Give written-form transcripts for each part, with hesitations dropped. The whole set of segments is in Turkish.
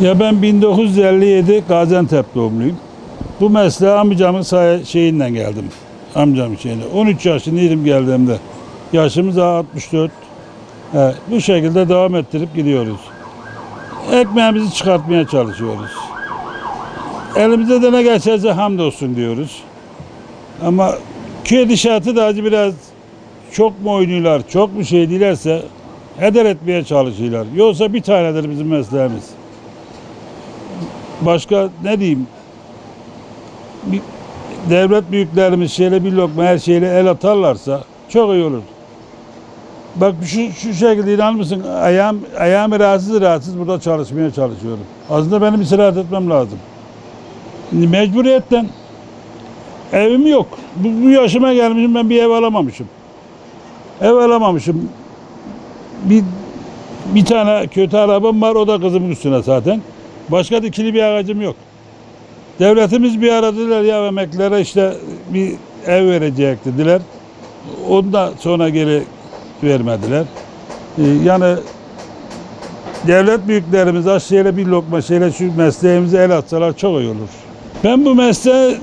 Ya ben 1957 Gaziantep doğumluyum. Bu mesleğe amcamın şeyinden geldim. Amcamın şeyine. 13 yaşındaydım geldiğimde. Yaşımız 64. Bu şekilde devam ettirip gidiyoruz. Ekmeğimizi çıkartmaya çalışıyoruz. Elimize de ne geçerse hamdolsun diyoruz. Ama köy gidişatı da acı biraz çok mu oynuyorlar, çok mu şey dilerse heder etmeye çalışıyorlar. Yoksa bir tanedir bizim mesleğimiz. Başka ne diyeyim? Devlet büyüklerimiz şöyle bir lokma her şeyle el atarlarsa çok iyi olur. Bak şu şekilde inanır mısın? Ayağım rahatsız burada çalışmaya çalışıyorum. Aslında benim istirahat etmem lazım. Mecburiyetten evim yok. Bu yaşıma gelmişim, ben bir ev alamamışım. Ev alamamışım. Bir tane kötü arabam var, o da kızımın üstüne zaten. Başka dikili bir ağacım yok. Devletimiz bir aradılar ya emeklilere işte bir ev verecek dediler. Ondan sonra geri vermediler. Yani devlet büyüklerimiz aşağıya bir lokma şeyle şu mesleğimize el atsalar çok iyi olur. Ben bu mesleğe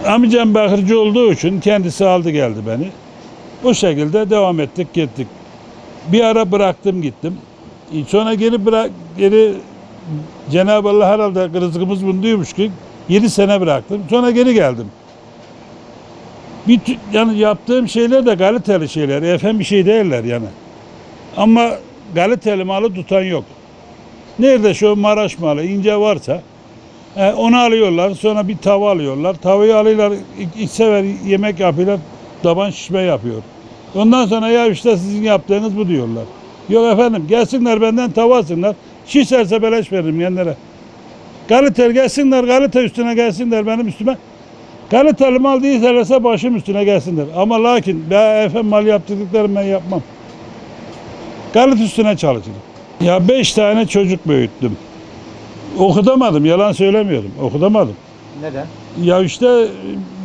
amcam bakırcı olduğu için kendisi aldı geldi beni. O şekilde devam ettik gittik. Bir ara bıraktım gittim. Sonra geri Cenab-ı Allah herhalde rızkımız bunu diyormuş ki 7 sene bıraktım. Sonra geri geldim. Yani yaptığım şeyler de kaliteli şeyler. Efendim bir şey değiller yani. Ama kaliteli malı tutan yok. Nerede şu Maraş malı ince varsa onu alıyorlar. Sonra bir tava alıyorlar. Tavayı alıyorlar. İlk sefer yemek yapıyorlar. Taban şişme yapıyor. Ondan sonra ya işte sizin yaptığınız bu diyorlar. Yok efendim gelsinler benden tava alsınlar. Şişerse beleş veririm kendilerine. Kaliteli gelsinler, kalite üstüne gelsinler benim üstüme. Kaliteli mal değilse başım üstüne gelsinler. Ama lakin ben efendim mal yaptırdıklarımı ben yapmam. Kalite üstüne çalışırım. Ya 5 tane çocuk büyüttüm. Okutamadım, yalan söylemiyorum. Okutamadım. Neden? Ya işte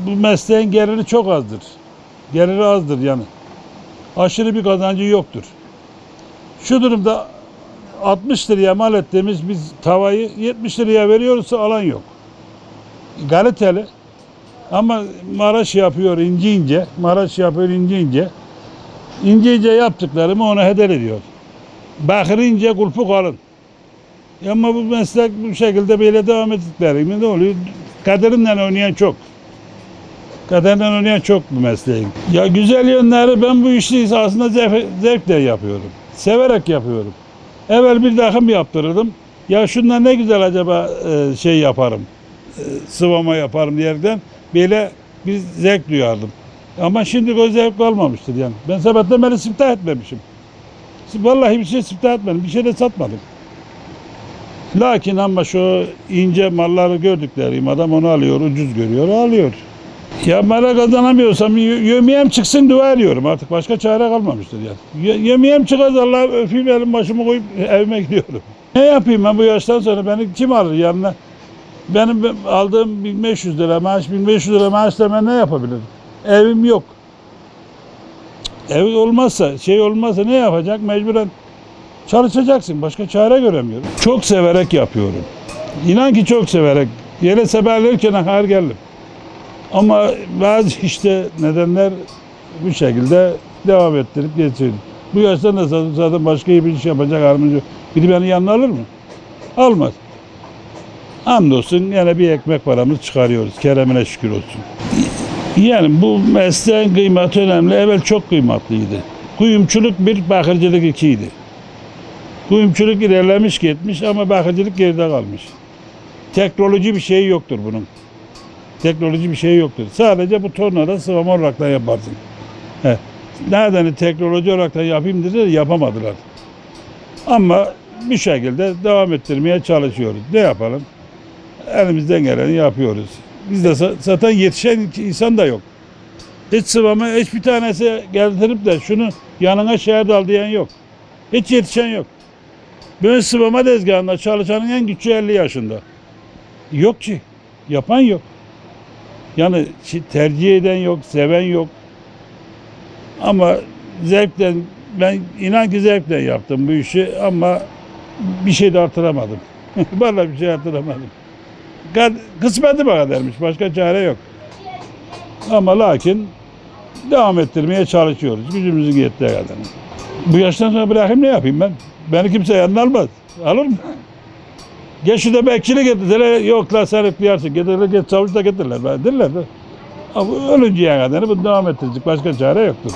bu mesleğin geliri çok azdır. Geliri azdır yani. Aşırı bir kazancı yoktur. Şu durumda 60 liraya mal ettiğimiz biz tavayı 70 liraya veriyorsa alan yok. Kaliteli ama Maraş yapıyor ince ince. Maraş yapıyor ince ince. İnce ince yaptıklarımı ona heder ediyor. Bakır ince, kulpu kalın. Ama bu meslek bu şekilde böyle devam ettiklerinde ne oluyor? Kaderinden oynayan çok. Kaderinden oynayan çok bu mesleğin. Ya güzel yönleri ben bu işi aslında zevkle yapıyorum. Severek yapıyorum. Evvel bir takım yaptırırdım. Ya şundan ne güzel acaba şey yaparım. Sıvama yaparım yerden. Böyle bir zevk duyardım. Ama şimdi o zevk kalmamıştır yani. Ben sebeple beni siftah etmemişim. Vallahi bir şey siftah etmedim. Bir şey de satmadım. Lakin ama şu ince malları gördüklerim adam onu alıyor, ucuz görüyor, alıyor. Ya para kazanamıyorsam yemeğim çıksın dua ediyorum artık başka çare kalmamıştır yani. Yemeğim çıkarsa Allah öpeyim elim başımı koyup evime gidiyorum. Ne yapayım ben bu yaştan sonra beni kim alır yanına? Benim aldığım 1500 lira maaş, 1500 lira maaşla ben ne yapabilirim? Evim yok. Ev olmazsa, şey olmazsa ne yapacak? Mecburen çalışacaksın. Başka çare göremiyorum. Çok severek yapıyorum. İnan ki çok severek. Yere seberlerken hayır geldim. Ama bazı işte nedenler bu şekilde devam ettirip geçiyorum. Bu yaşta da zaten başka bir iş yapacak halimiz yok. Biri beni yanına alır mı? Almaz. Hamdolsun yine bir ekmek paramız çıkarıyoruz. Keremine şükür olsun. Yani bu mesleğin kıymeti önemli. Evvel çok kıymatlıydı. Kuyumculuk bir, bakırcılık ikiydi. Kuyumculuk ilerlemiş gitmiş ama bakırcılık geride kalmış. Teknoloji bir şey yoktur bunun. Teknoloji bir şey yoktur. Sadece bu tornada sıvama olarak da yaparsın. Nereden teknoloji olarak da yapayım dediler, yapamadılar. Ama bir şekilde devam ettirmeye çalışıyoruz. Ne yapalım? Elimizden geleni yapıyoruz. Bizde zaten yetişen insan da yok. Hiç sıvama, hiçbir tanesi getirip de şunu yanına şehirde al diyen yok. Hiç yetişen yok. Ben sıvama tezgahında çalışanın en küçüğü 50 yaşında. Yok ki. Yapan yok. Yani tercih eden yok, seven yok. Ama zevkten, ben inan ki zevkle yaptım bu işi ama bir şey de artıramadım. Vallahi bir şey hatırlamadım. Kısmetime kadarmış. Başka çare yok. Ama lakin devam ettirmeye çalışıyoruz. Gücümüzün yettiği kadar. Bu yaştan sonra bırakayım ne yapayım ben? Beni kimse yanına almaz. Alır mı? Geç şurada bekçilik ettiler. Yok la sen ıklayarsın. Getirler, geç çavuş da getirler. Derler de. Ama ölünceye kadar bunu devam ettirecek. Başka çare yoktur.